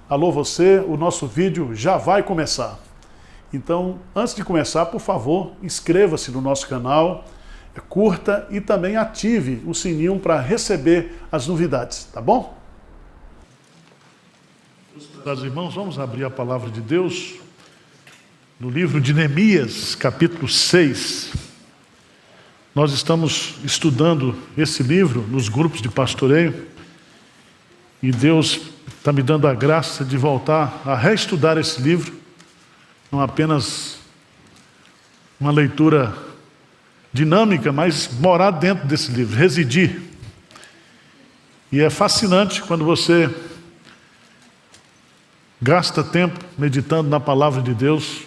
Alô você, o nosso vídeo já vai começar. Então, antes de começar, por favor, inscreva-se no nosso canal, curta e também ative o sininho para receber as novidades, tá bom? Meus irmãos, vamos abrir a palavra de Deus no livro de Neemias, capítulo 6. Nós estamos estudando esse livro nos grupos de pastoreio e Deus está me dando a graça de voltar a reestudar esse livro, não apenas uma leitura dinâmica, mas morar dentro desse livro, residir. E é fascinante quando você gasta tempo meditando na palavra de Deus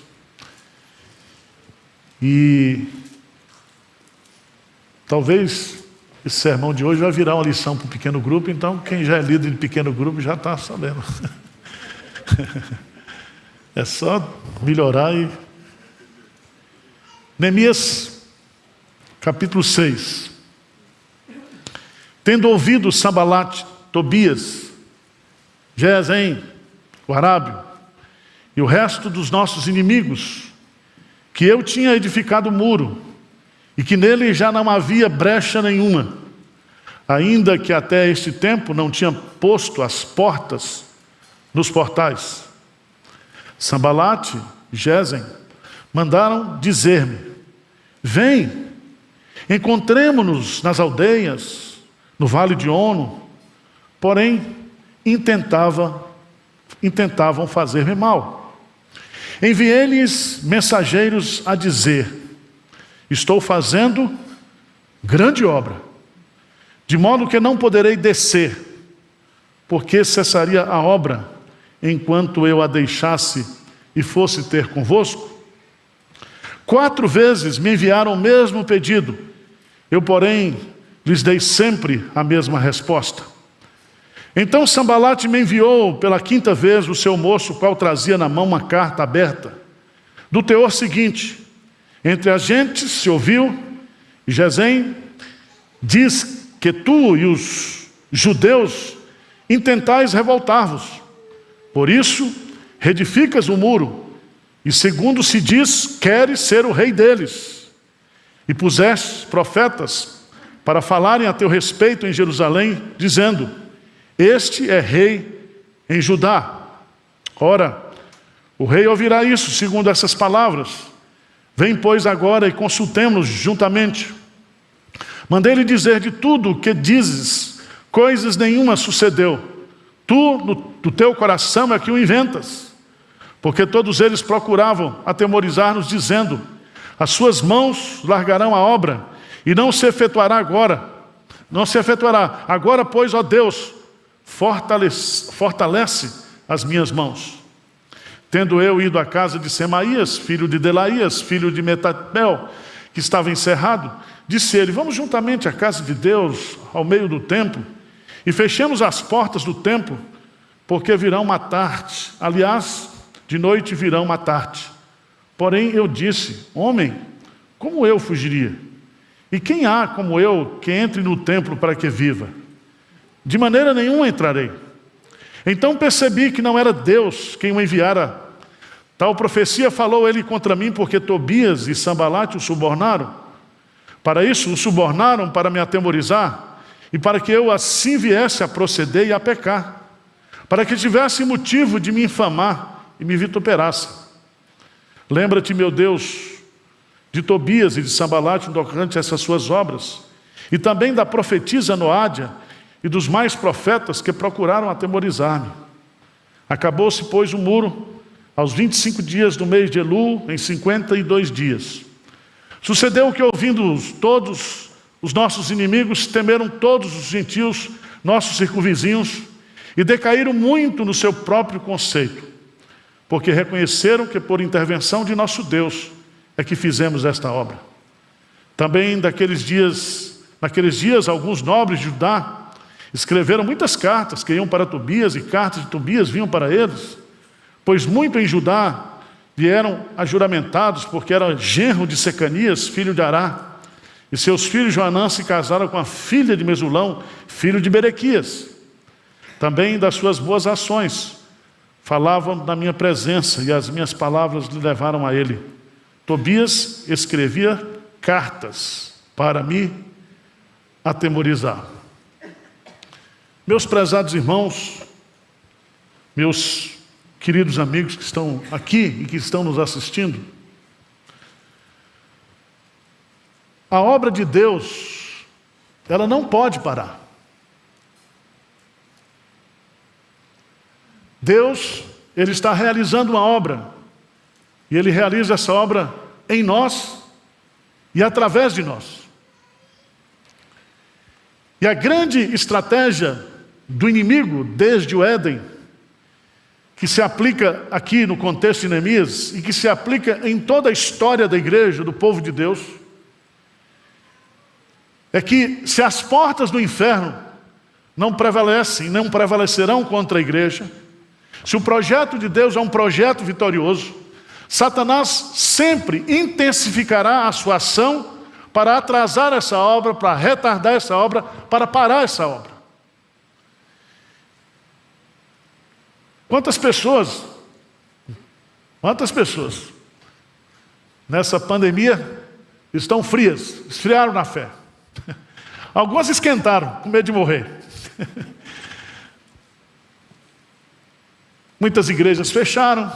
e talvez esse sermão de hoje vai virar uma lição para o pequeno grupo, então quem já é líder de pequeno grupo já está sabendo. É só melhorar e... Neemias, capítulo 6. Tendo ouvido Sanbalate, Tobias, Gesem, o arábio, e o resto dos nossos inimigos, que eu tinha edificado o muro, e que nele já não havia brecha nenhuma, ainda que até este tempo não tinha posto as portas nos portais. Sanbalate e Gesem mandaram dizer-me: vem, encontremo-nos nas aldeias, no vale de Ono. Porém, intentavam fazer-me mal. Enviei-lhes mensageiros a dizer: estou fazendo grande obra, de modo que não poderei descer, porque cessaria a obra enquanto eu a deixasse e fosse ter convosco. 4 vezes me enviaram o mesmo pedido, eu, porém, lhes dei sempre a mesma resposta. Então Sanbalate me enviou pela 5ª vez o seu moço, qual trazia na mão uma carta aberta, do teor seguinte: entre as gentes se ouviu, e Gesem diz que tu e os judeus intentais revoltar-vos. Por isso, reedificas o muro, e segundo se diz, queres ser o rei deles. E puseste profetas para falarem a teu respeito em Jerusalém, dizendo: este é rei em Judá. Ora, o rei ouvirá isso, segundo essas palavras. Vem, pois, agora e consultemo-nos juntamente. Mandei-lhe dizer de tudo o que dizes, coisas nenhuma sucedeu. Tu, do teu coração, é que o inventas. Porque todos eles procuravam atemorizar-nos, dizendo: as suas mãos largarão a obra, e não se efetuará agora. Não se efetuará. Agora, pois, ó Deus, fortalece as minhas mãos. Tendo eu ido à casa de Semaías, filho de Delaías, filho de Metabel, que estava encerrado, disse ele: vamos juntamente à casa de Deus, ao meio do templo, e fechemos as portas do templo, porque virão matar-te. Aliás, de noite virão matar-te. Porém eu disse: homem, como eu fugiria? E quem há como eu que entre no templo para que viva? De maneira nenhuma entrarei. Então percebi que não era Deus quem o enviara. Tal profecia falou ele contra mim, porque Tobias e Sanbalate o subornaram. Para isso, o subornaram para me atemorizar, e para que eu assim viesse a proceder e a pecar, para que tivesse motivo de me infamar e me vituperasse. Lembra-te, meu Deus, de Tobias e de Sanbalate tocante a essas suas obras, e também da profetisa Noádia e dos mais profetas que procuraram atemorizar-me. Acabou-se, pois, o muro aos 25 dias do mês de Elul, em 52 dias. Sucedeu que, ouvindo todos os nossos inimigos, temeram todos os gentios, nossos circunvizinhos, e decaíram muito no seu próprio conceito, porque reconheceram que por intervenção de nosso Deus é que fizemos esta obra. Também naqueles dias, alguns nobres de Judá escreveram muitas cartas que iam para Tobias, e cartas de Tobias vinham para eles, pois muito em Judá vieram ajuramentados, porque era genro de Secanias, filho de Ará, e seus filhos Joanã se casaram com a filha de Mesulão, filho de Berequias. Também das suas boas ações, falavam na minha presença e as minhas palavras lhe levaram a ele. Tobias escrevia cartas para me atemorizar. Meus prezados irmãos, meus queridos amigos que estão aqui e que estão nos assistindo, a obra de Deus, ela não pode parar. Deus, Ele está realizando uma obra, e Ele realiza essa obra em nós e através de nós. E a grande estratégia do inimigo, desde o Éden, que se aplica aqui no contexto de Neemias, e que se aplica em toda a história da igreja, do povo de Deus, é que se as portas do inferno não prevalecem, não prevalecerão contra a igreja, se o projeto de Deus é um projeto vitorioso, Satanás sempre intensificará a sua ação para atrasar essa obra, para retardar essa obra, para parar essa obra. Quantas pessoas nessa pandemia estão frias, esfriaram na fé? Algumas esquentaram, com medo de morrer. Muitas igrejas fecharam,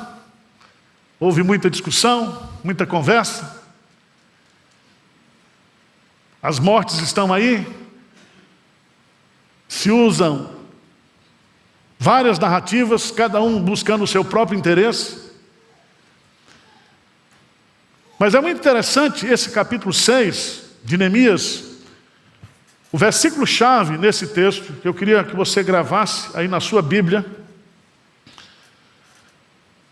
houve muita discussão, muita conversa. As mortes estão aí, se usam várias narrativas, cada um buscando o seu próprio interesse. Mas é muito interessante esse capítulo 6 de Neemias. O versículo-chave nesse texto, que eu queria que você gravasse aí na sua Bíblia.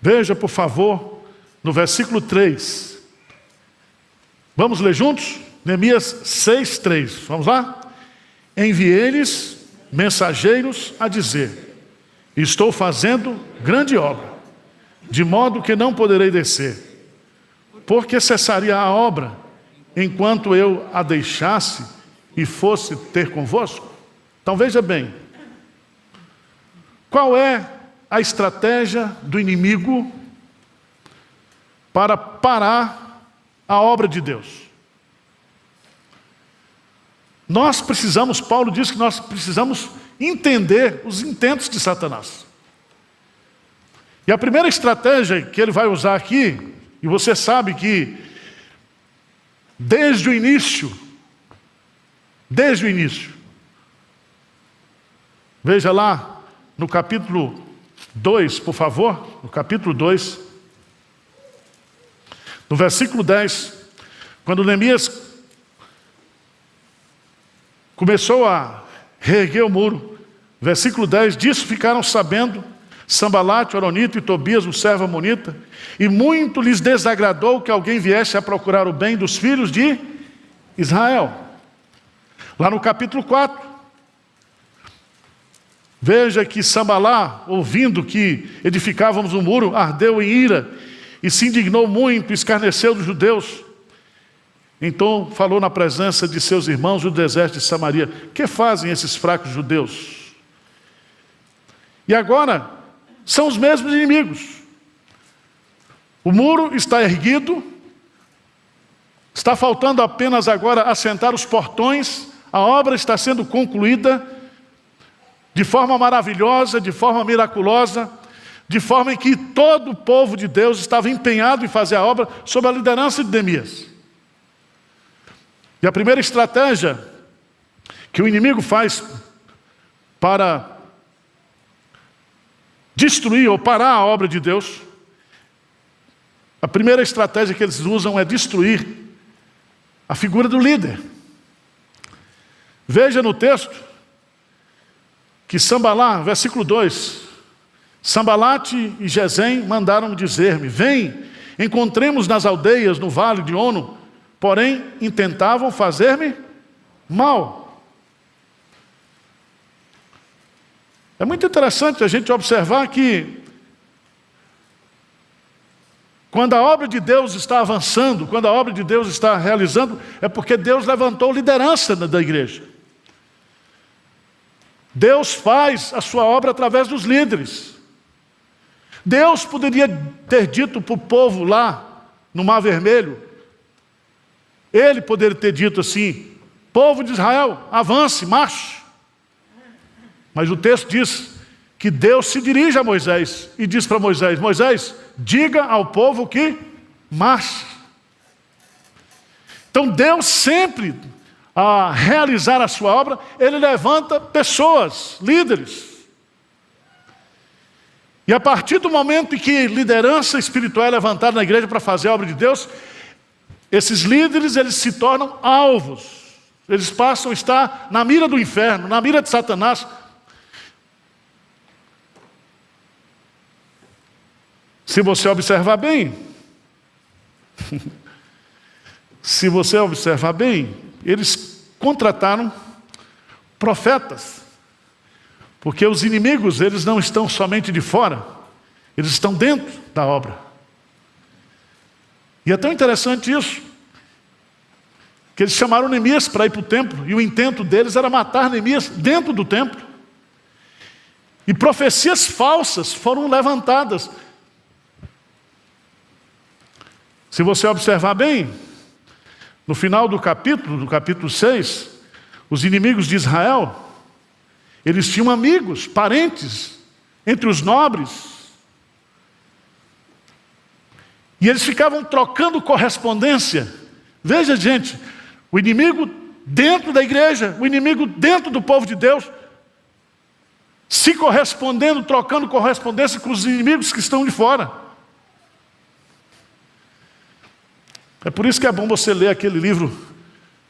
Veja, por favor, no versículo 3. Vamos ler juntos? Neemias 6:3. Vamos lá? Enviei-lhes mensageiros a dizer: estou fazendo grande obra, de modo que não poderei descer. Porque cessaria a obra, enquanto eu a deixasse e fosse ter convosco? Então veja bem, qual é a estratégia do inimigo para parar a obra de Deus? Nós precisamos, Paulo diz que nós precisamos entender os intentos de Satanás. E a primeira estratégia que ele vai usar aqui, e você sabe que desde o início, veja lá no capítulo 2, por favor, no capítulo 2, no versículo 10, quando Neemias começou a reerguer o muro, versículo 10, disso ficaram sabendo Sambalate, Horonito e Tobias, o servo amonita, e muito lhes desagradou que alguém viesse a procurar o bem dos filhos de Israel. Lá no capítulo 4, veja que Sambalá, ouvindo que edificávamos um muro, ardeu em ira e se indignou muito, escarneceu dos judeus. Então falou na presença de seus irmãos do deserto de Samaria: que fazem esses fracos judeus? E agora são os mesmos inimigos. O muro está erguido, está faltando apenas agora assentar os portões, a obra está sendo concluída de forma maravilhosa, de forma miraculosa, de forma em que todo o povo de Deus estava empenhado em fazer a obra sob a liderança de Neemias. E a primeira estratégia que o inimigo faz para destruir ou parar a obra de Deus, a primeira estratégia que eles usam é destruir a figura do líder. Veja no texto que Sambalá, versículo 2, Sambalate e Gesem mandaram dizer-me: vem, encontremos nas aldeias no vale de Ono, porém intentavam fazer-me mal. É muito interessante a gente observar que quando a obra de Deus está avançando, quando a obra de Deus está realizando, é porque Deus levantou liderança da igreja. Deus faz a sua obra através dos líderes. Deus poderia ter dito para o povo lá no Mar Vermelho, Ele poderia ter dito assim: povo de Israel, avance, marche. Mas o texto diz que Deus se dirige a Moisés e diz para Moisés: Moisés, diga ao povo que marche. Então Deus sempre, a realizar a sua obra, Ele levanta pessoas, líderes. E a partir do momento em que liderança espiritual é levantada na igreja para fazer a obra de Deus, esses líderes, eles se tornam alvos. Eles passam a estar na mira do inferno, na mira de Satanás. Se você observar bem, eles contrataram profetas. Porque os inimigos, eles não estão somente de fora, eles estão dentro da obra. E é tão interessante isso, que eles chamaram Neemias para ir para o templo, e o intento deles era matar Neemias dentro do templo. E profecias falsas foram levantadas. Se você observar bem, no final do capítulo 6, os inimigos de Israel, eles tinham amigos, parentes, entre os nobres. E eles ficavam trocando correspondência. Veja, gente, o inimigo dentro da igreja, o inimigo dentro do povo de Deus, se correspondendo, trocando correspondência com os inimigos que estão de fora. É por isso que é bom você ler aquele livro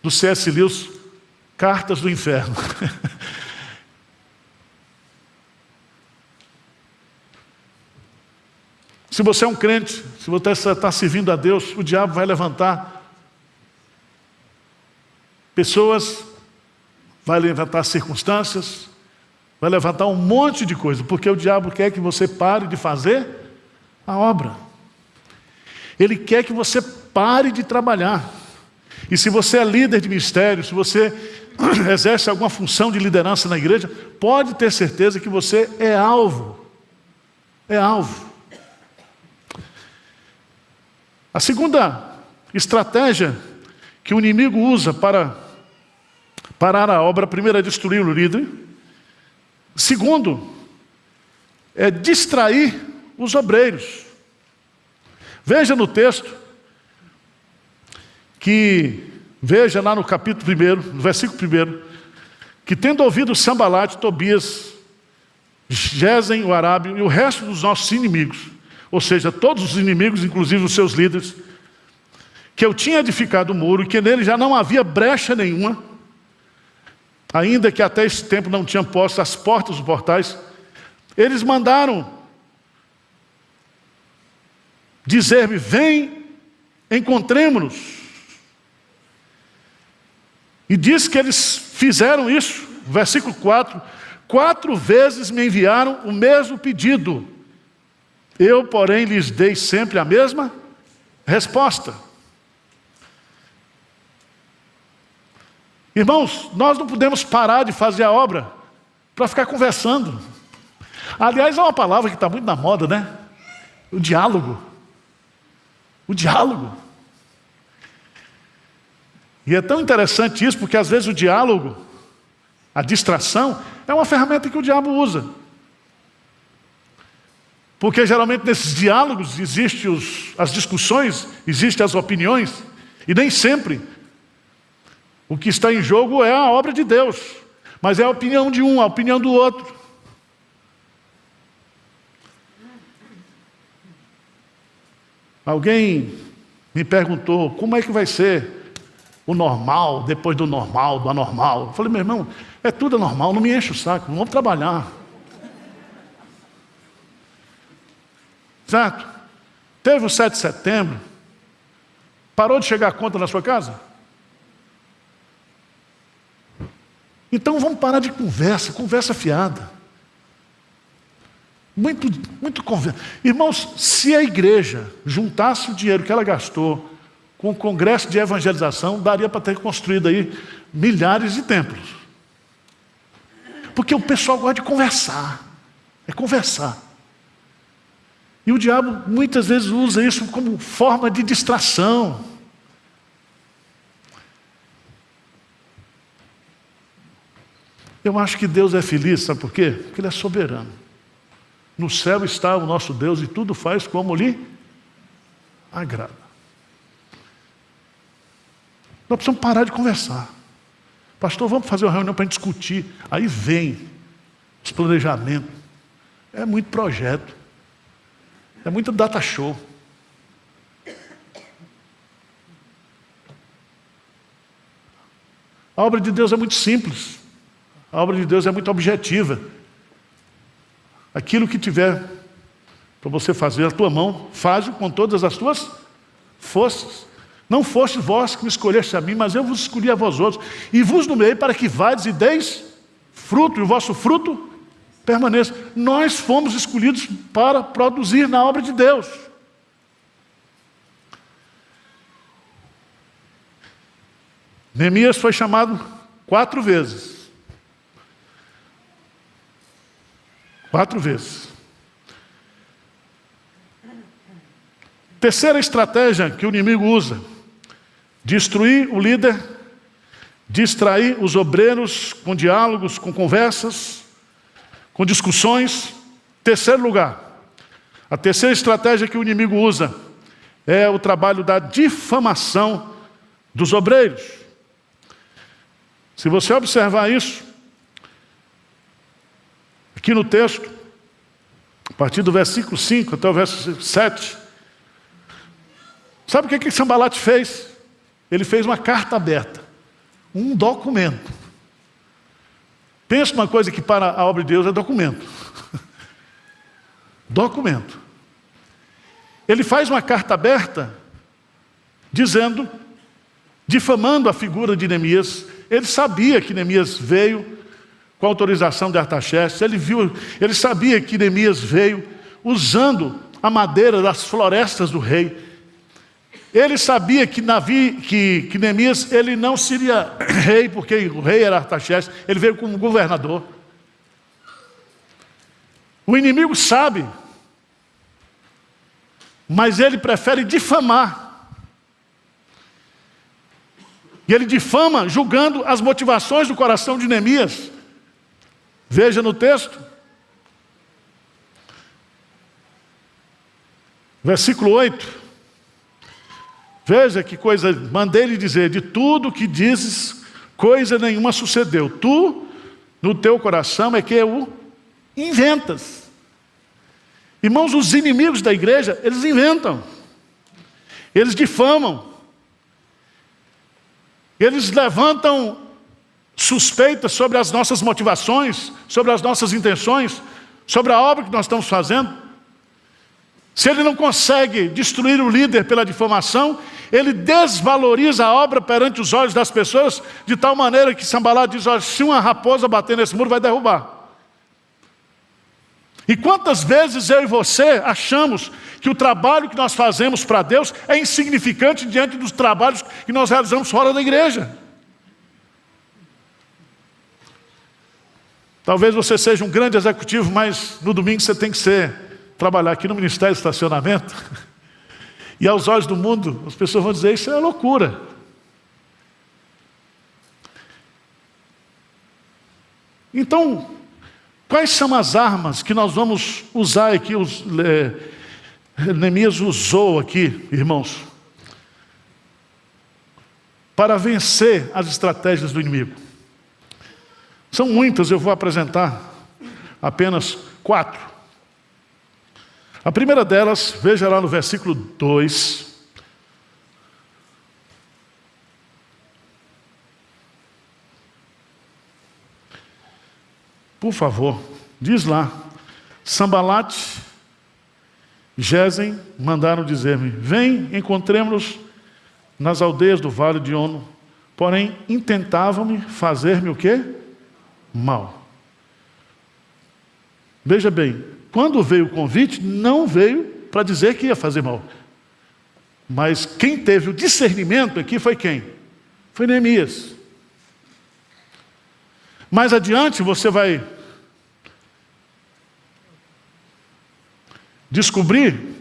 do C.S. Lewis, Cartas do Inferno. Se você é um crente, se você está servindo a Deus, o diabo vai levantar pessoas, vai levantar circunstâncias, vai levantar um monte de coisa, porque o diabo quer que você pare de fazer a obra. Ele quer que você pare de trabalhar. E se você é líder de ministério, se você exerce alguma função de liderança na igreja, pode ter certeza que você é alvo. É alvo. A segunda estratégia que o inimigo usa para parar a obra, primeiro é destruir o líder. Segundo, é distrair os obreiros. Veja no texto, veja lá no capítulo 1, no versículo 1, que tendo ouvido Sambalate, Tobias, Gesem, o Arábio e o resto dos nossos inimigos, ou seja, todos os inimigos, inclusive os seus líderes, que eu tinha edificado o muro, e que nele já não havia brecha nenhuma, ainda que até esse tempo não tinham posto as portas dos portais, eles mandaram dizer-me: vem, encontremo-nos. E diz que eles fizeram isso, versículo 4 vezes me enviaram o mesmo pedido. Eu, porém, lhes dei sempre a mesma resposta. Irmãos, nós não podemos parar de fazer a obra para ficar conversando. Aliás, é uma palavra que está muito na moda, né? O diálogo. O diálogo. E é tão interessante isso, porque às vezes o diálogo, a distração, é uma ferramenta que o diabo usa. Porque geralmente nesses diálogos existem as discussões, existem as opiniões, e nem sempre o que está em jogo é a obra de Deus, mas é a opinião de um, a opinião do outro. Alguém me perguntou: como é que vai ser o normal, depois do normal, do anormal? Eu falei: meu irmão, é tudo anormal, não me enche o saco, vamos trabalhar. Certo? Teve o 7 de setembro, parou de chegar a conta na sua casa? Então vamos parar de conversa fiada. Muito conversa. Irmãos, se a igreja juntasse o dinheiro que ela gastou com o congresso de evangelização, daria para ter construído aí milhares de templos. Porque o pessoal gosta de conversar. É conversar. E o diabo muitas vezes usa isso como forma de distração. Eu acho que Deus é feliz, sabe por quê? Porque Ele é soberano. No céu está o nosso Deus e tudo faz como lhe agrada. Nós precisamos parar de conversar. Pastor, vamos fazer uma reunião para discutir. Aí vem os planejamentos. É muito projeto. É muito data show. A obra de Deus é muito simples. A obra de Deus é muito objetiva. Aquilo que tiver para você fazer a tua mão, faz-o com todas as tuas forças. Não foste vós que me escolheste a mim, mas eu vos escolhi a vós outros. E vos nomeei para que vades e deis fruto, e o vosso fruto permaneça. Nós fomos escolhidos para produzir na obra de Deus. Neemias foi chamado 4 vezes. 4 vezes. Terceira estratégia que o inimigo usa: destruir o líder, distrair os obreiros com diálogos, com conversas, com discussões. Terceiro lugar, a terceira estratégia que o inimigo usa é o trabalho da difamação dos obreiros. Se você observar isso, aqui no texto, a partir do versículo 5 até o verso 7, sabe o que Sambalate fez? Ele fez uma carta aberta, um documento. Pensa numa coisa que para a obra de Deus é documento. Documento. Ele faz uma carta aberta, dizendo, difamando a figura de Neemias. Ele sabia que Neemias veio com a autorização de Artaxerxes. Ele sabia que Neemias veio usando a madeira das florestas do rei. Ele sabia que Neemias ele não seria rei, porque o rei era Artaxerxes, ele veio como governador. O inimigo sabe, mas ele prefere difamar. E ele difama julgando as motivações do coração de Neemias. Veja no texto, versículo 8. Veja que coisa, mandei-lhe dizer, de tudo que dizes, coisa nenhuma sucedeu. Tu, no teu coração, é que o inventas. Irmãos, os inimigos da igreja, eles inventam. Eles difamam. Eles levantam suspeitas sobre as nossas motivações, sobre as nossas intenções, sobre a obra que nós estamos fazendo. Se ele não consegue destruir o líder pela difamação, ele desvaloriza a obra perante os olhos das pessoas, de tal maneira que Sambalate diz, olha, se uma raposa bater nesse muro, vai derrubar. E quantas vezes eu e você achamos que o trabalho que nós fazemos para Deus é insignificante diante dos trabalhos que nós realizamos fora da igreja? Talvez você seja um grande executivo, mas no domingo você tem que trabalhar aqui no Ministério de Estacionamento. E aos olhos do mundo, as pessoas vão dizer, isso é loucura. Então, quais são as armas que nós vamos usar aqui? Neemias usou aqui, irmãos, para vencer as estratégias do inimigo. São muitas, eu vou apresentar apenas 4. A primeira delas, veja lá no versículo 2. Por favor, diz lá, Sambalate e Gesem mandaram dizer-me, vem, encontremos-nos nas aldeias do vale de Ono, porém intentavam-me fazer-me o quê? Mal. Veja bem, quando veio o convite, não veio para dizer que ia fazer mal. Mas quem teve o discernimento aqui foi quem? Foi Neemias. Mais adiante você vai descobri,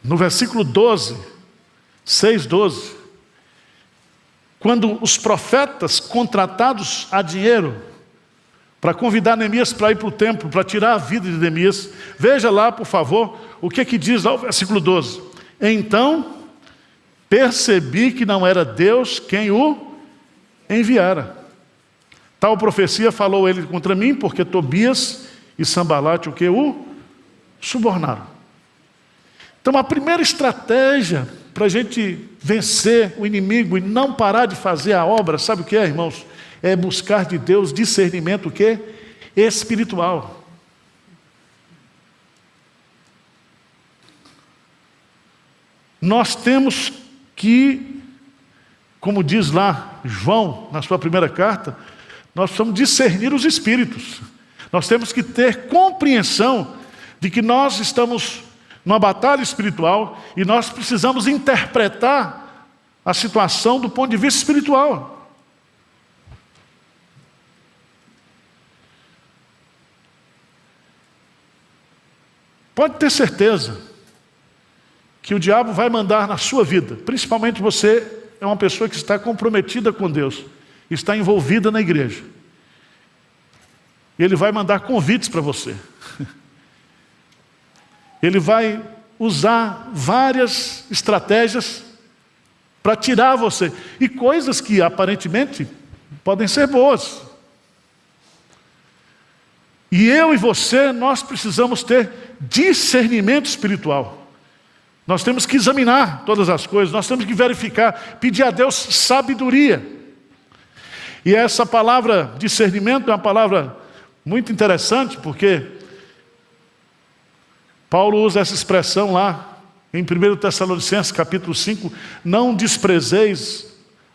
no versículo 12, 6:12, quando os profetas contratados a dinheiro para convidar Neemias para ir para o templo, para tirar a vida de Neemias, veja lá, por favor, o que diz lá o versículo 12. Então percebi que não era Deus quem o enviara. Tal profecia falou ele contra mim, porque Tobias e Sambalate o que? O subornaram. Então a primeira estratégia para a gente vencer o inimigo e não parar de fazer a obra, sabe o que é, irmãos? É buscar de Deus discernimento o quê? Espiritual. Nós temos que, como diz lá João, na sua primeira carta, nós precisamos discernir os espíritos. Nós temos que ter compreensão de que nós estamos numa batalha espiritual e nós precisamos interpretar a situação do ponto de vista espiritual. Pode ter certeza que o diabo vai mandar na sua vida, principalmente você é uma pessoa que está comprometida com Deus, está envolvida na igreja. Ele vai mandar convites para você. Ele vai usar várias estratégias para tirar você. E coisas que aparentemente podem ser boas. E eu e você, nós precisamos ter discernimento espiritual. Nós temos que examinar todas as coisas, nós temos que verificar, pedir a Deus sabedoria. E essa palavra discernimento é uma palavra muito interessante, porque Paulo usa essa expressão lá, em 1 Tessalonicenses capítulo 5, não desprezeis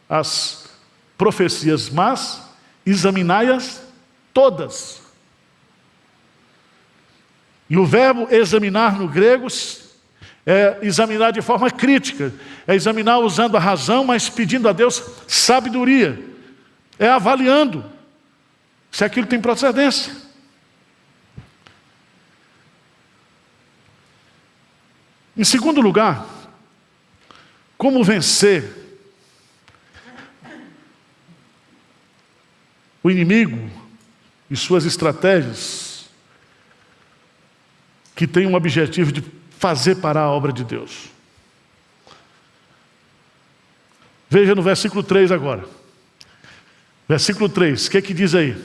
as profecias, mas examinai-as todas. E o verbo examinar no grego é examinar de forma crítica, é examinar usando a razão, mas pedindo a Deus sabedoria, é avaliando se aquilo tem procedência. Em segundo lugar, como vencer o inimigo e suas estratégias que tem um objetivo de fazer parar a obra de Deus. Veja no versículo 3 agora. Versículo 3, o que diz aí?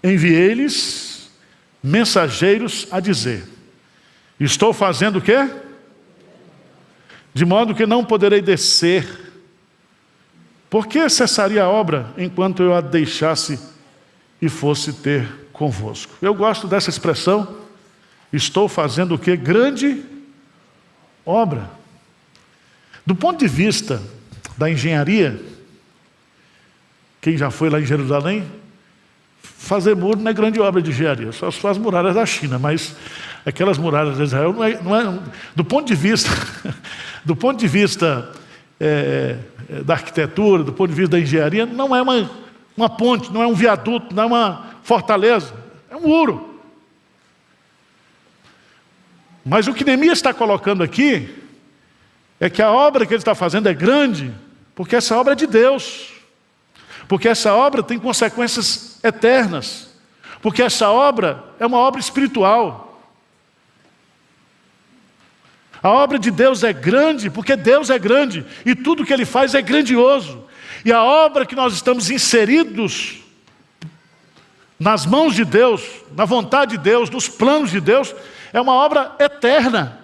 Enviei-lhes mensageiros a dizer: estou fazendo o quê? De modo que não poderei descer. Por que cessaria a obra enquanto eu a deixasse e fosse ter convosco? Eu gosto dessa expressão. Estou fazendo o quê? Grande obra. Do ponto de vista da engenharia, quem já foi lá em Jerusalém, fazer muro não é grande obra de engenharia, só se faz muralhas da China, mas aquelas muralhas de Israel não é do ponto de vista da arquitetura, do ponto de vista da engenharia, não é uma ponte, não é um viaduto, não é uma fortaleza, é um muro. Mas o que Neemias está colocando aqui é que a obra que ele está fazendo é grande, porque essa obra é de Deus, porque essa obra tem consequências eternas, porque essa obra é uma obra espiritual. A obra de Deus é grande, porque Deus é grande, e tudo que Ele faz é grandioso. E a obra que nós estamos inseridos nas mãos de Deus, na vontade de Deus, nos planos de Deus, é uma obra eterna.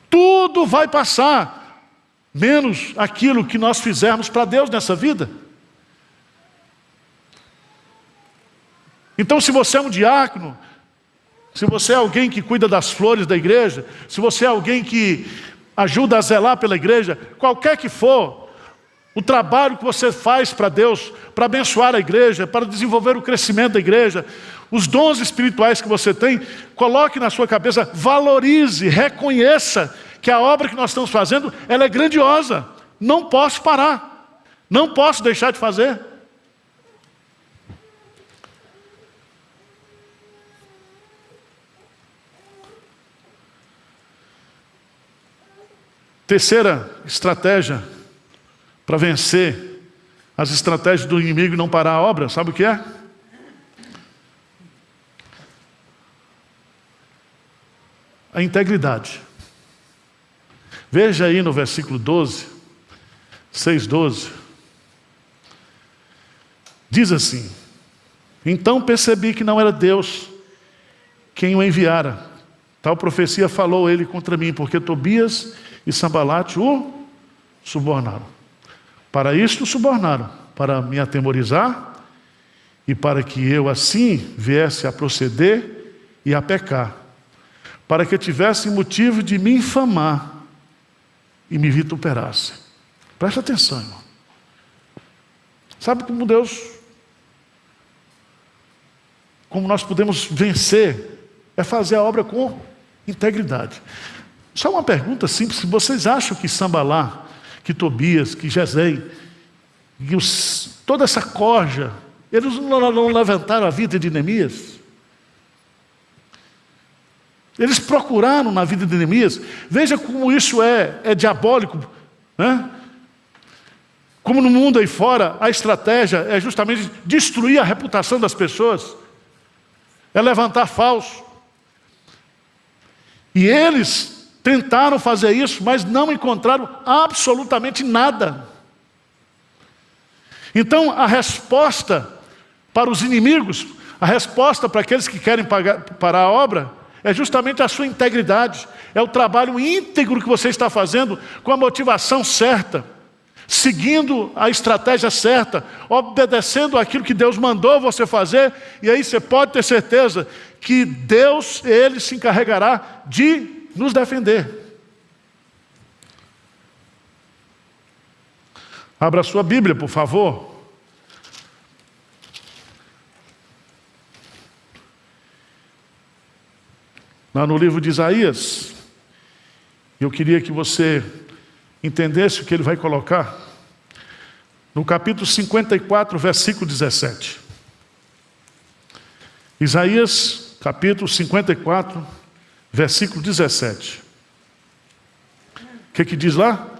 Tudo vai passar, menos aquilo que nós fizermos para Deus nessa vida. Então, se você é um diácono, se você é alguém que cuida das flores da igreja, se você é alguém que ajuda a zelar pela igreja, qualquer que for o trabalho que você faz para Deus, para abençoar a igreja, para desenvolver o crescimento da igreja, os dons espirituais que você tem, coloque na sua cabeça, valorize, reconheça que a obra que nós estamos fazendo, ela é grandiosa. Não posso parar, não posso deixar de fazer. Terceira estratégia para vencer as estratégias do inimigo e não parar a obra, sabe o que é? A integridade. Veja aí no versículo 12, 6:12. Diz assim: então percebi que não era Deus quem o enviara. Tal profecia falou ele contra mim, porque Tobias e Sanbalate o subornaram. Para isto subornaram, para me atemorizar e para que eu assim viesse a proceder e a pecar, para que tivesse motivo de me infamar e me vituperasse. Preste atenção, irmão. Sabe como nós podemos vencer? É fazer a obra com integridade. Só uma pergunta simples: vocês acham que Sanbalá, que Tobias, que Gesem, que toda essa corja, eles não levantaram a vida de Neemias? Eles procuraram na vida de Neemias. Veja como isso é diabólico, né? Como no mundo aí fora, a estratégia é justamente destruir a reputação das pessoas, é levantar falso. E eles tentaram fazer isso, mas não encontraram absolutamente nada. Então, a resposta para os inimigos, a resposta para aqueles que querem parar a obra, é justamente a sua integridade. É o trabalho íntegro que você está fazendo com a motivação certa, seguindo a estratégia certa, obedecendo aquilo que Deus mandou você fazer. E aí você pode ter certeza que Deus, Ele se encarregará de nos defender. Abra a sua Bíblia, por favor. Lá no livro de Isaías. Eu queria que você entendesse o que ele vai colocar. No capítulo 54, versículo 17. Isaías, capítulo 54, versículo 17. O que diz lá?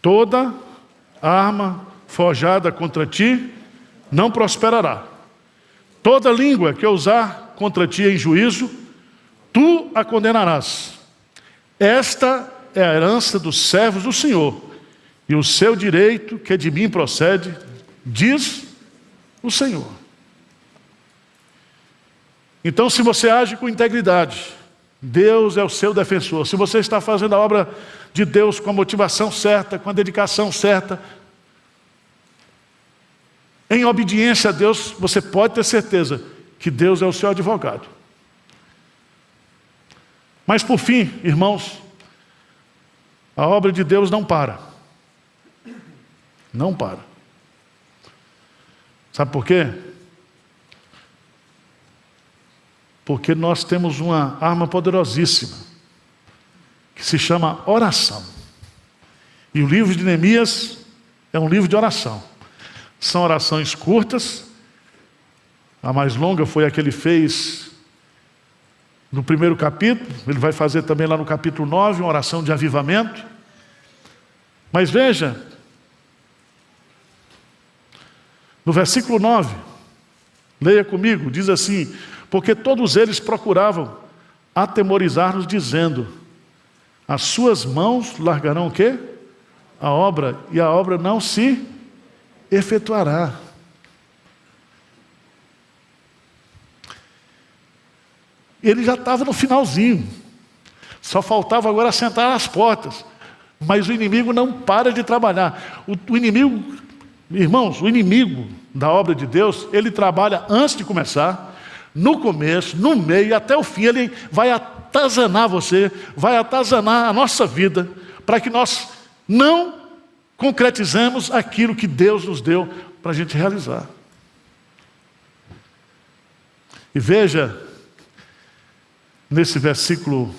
Toda arma forjada contra ti não prosperará. Toda língua que usar contra ti em juízo, tu a condenarás. Esta é a herança dos servos do Senhor, e o seu direito que de mim procede, diz o Senhor. Então, se você age com integridade, Deus é o seu defensor. Se você está fazendo a obra de Deus com a motivação certa, com a dedicação certa, em obediência a Deus, você pode ter certeza que Deus é o seu advogado. Mas por fim, irmãos, a obra de Deus não para. Não para. Sabe por quê? Porque nós temos uma arma poderosíssima, que se chama oração. E o livro de Neemias é um livro de oração. São orações curtas. A mais longa foi a que ele fez no primeiro capítulo. Ele vai fazer também lá no capítulo 9, uma oração de avivamento. Mas veja, no versículo 9, leia comigo, diz assim: porque todos eles procuravam atemorizar-nos, dizendo: as suas mãos largarão o quê? A obra, e a obra não se efetuará. Ele já estava no finalzinho, só faltava agora sentar às portas. Mas o inimigo não para de trabalhar. O inimigo, irmãos, o inimigo da obra de Deus, ele trabalha antes de começar, no começo, no meio, até o fim. Ele vai atazanar você, vai atazanar a nossa vida, para que nós não concretizemos aquilo que Deus nos deu para a gente realizar. E veja, nesse versículo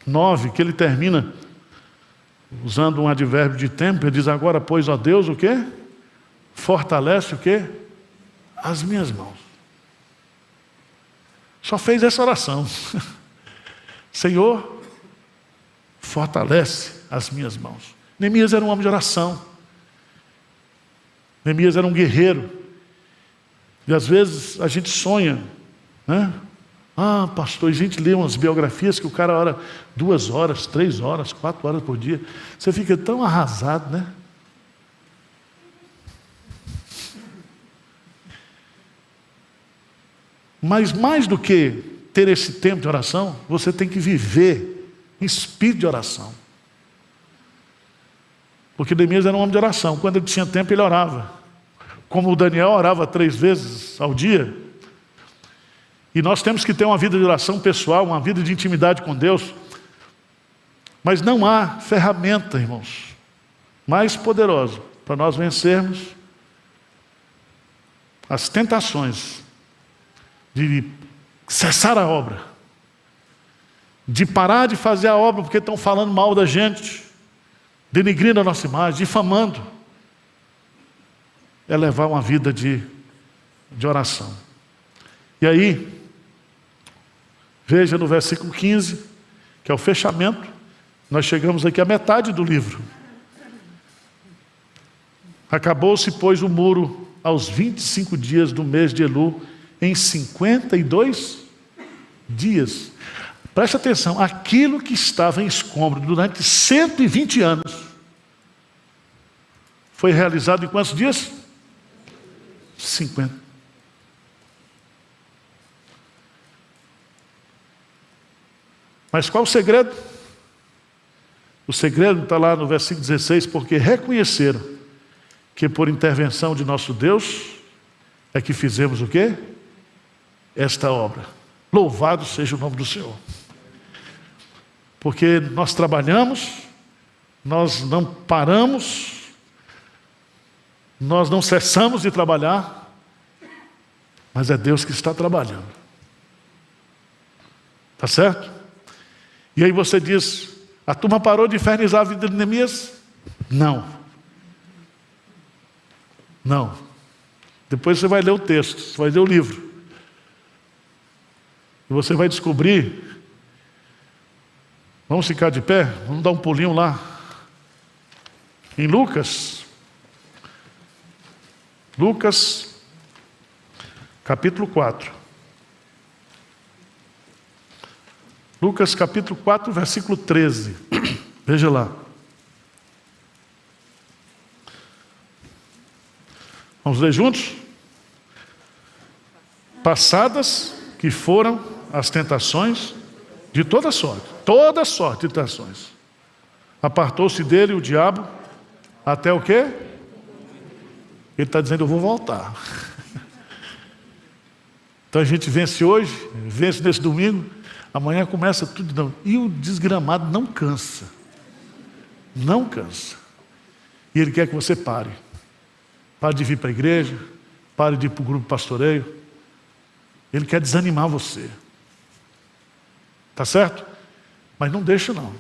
9, que ele termina usando um advérbio de tempo. Ele diz: agora, pois, ó Deus, o quê? Fortalece o quê? As minhas mãos. Só fez essa oração. Senhor, fortalece as minhas mãos. Neemias era um homem de oração. Neemias era um guerreiro. E às vezes a gente sonha, né? Ah, pastor, a gente lê umas biografias que o cara ora 2 horas, 3 horas, 4 horas por dia. Você fica tão arrasado, né? Mas mais do que ter esse tempo de oração, você tem que viver em espírito de oração. Porque Neemias era um homem de oração. Quando ele tinha tempo, ele orava. Como o Daniel orava 3 vezes ao dia. E nós temos que ter uma vida de oração pessoal, uma vida de intimidade com Deus. Mas não há ferramenta, irmãos, mais poderosa para nós vencermos as tentações de cessar a obra, de parar de fazer a obra porque estão falando mal da gente, denegrindo a nossa imagem, difamando, é levar uma vida de oração. E aí, veja no versículo 15, que é o fechamento, nós chegamos aqui à metade do livro. Acabou-se, pois, o muro aos 25 dias do mês de Elu, em 52 dias. Preste atenção, aquilo que estava em escombro durante 120 anos, foi realizado em quantos dias? 50. Mas qual o segredo? O segredo está lá no versículo 16, porque reconheceram que por intervenção de nosso Deus é que fizemos o quê? Esta obra. Louvado seja o nome do Senhor. Porque nós trabalhamos, nós não paramos, nós não cessamos de trabalhar, mas é Deus que está trabalhando. Tá certo? E aí você diz, a turma parou de infernizar a vida de Neemias? Não. Não. Depois você vai ler o texto, você vai ler o livro. E você vai descobrir, vamos ficar de pé, vamos dar um pulinho lá, em Lucas, capítulo 4. Lucas capítulo 4, versículo 13. Veja lá. Vamos ler juntos? Passadas que foram as tentações de toda sorte de tentações. Apartou-se dele o diabo até o quê? Ele está dizendo, eu vou voltar. Então a gente vence hoje, vence nesse domingo, amanhã começa tudo de novo. E o desgramado não cansa. Não cansa. E ele quer que você pare. Pare de vir para a igreja, pare de ir para o grupo pastoreio. Ele quer desanimar você. Tá certo? Mas não deixa não.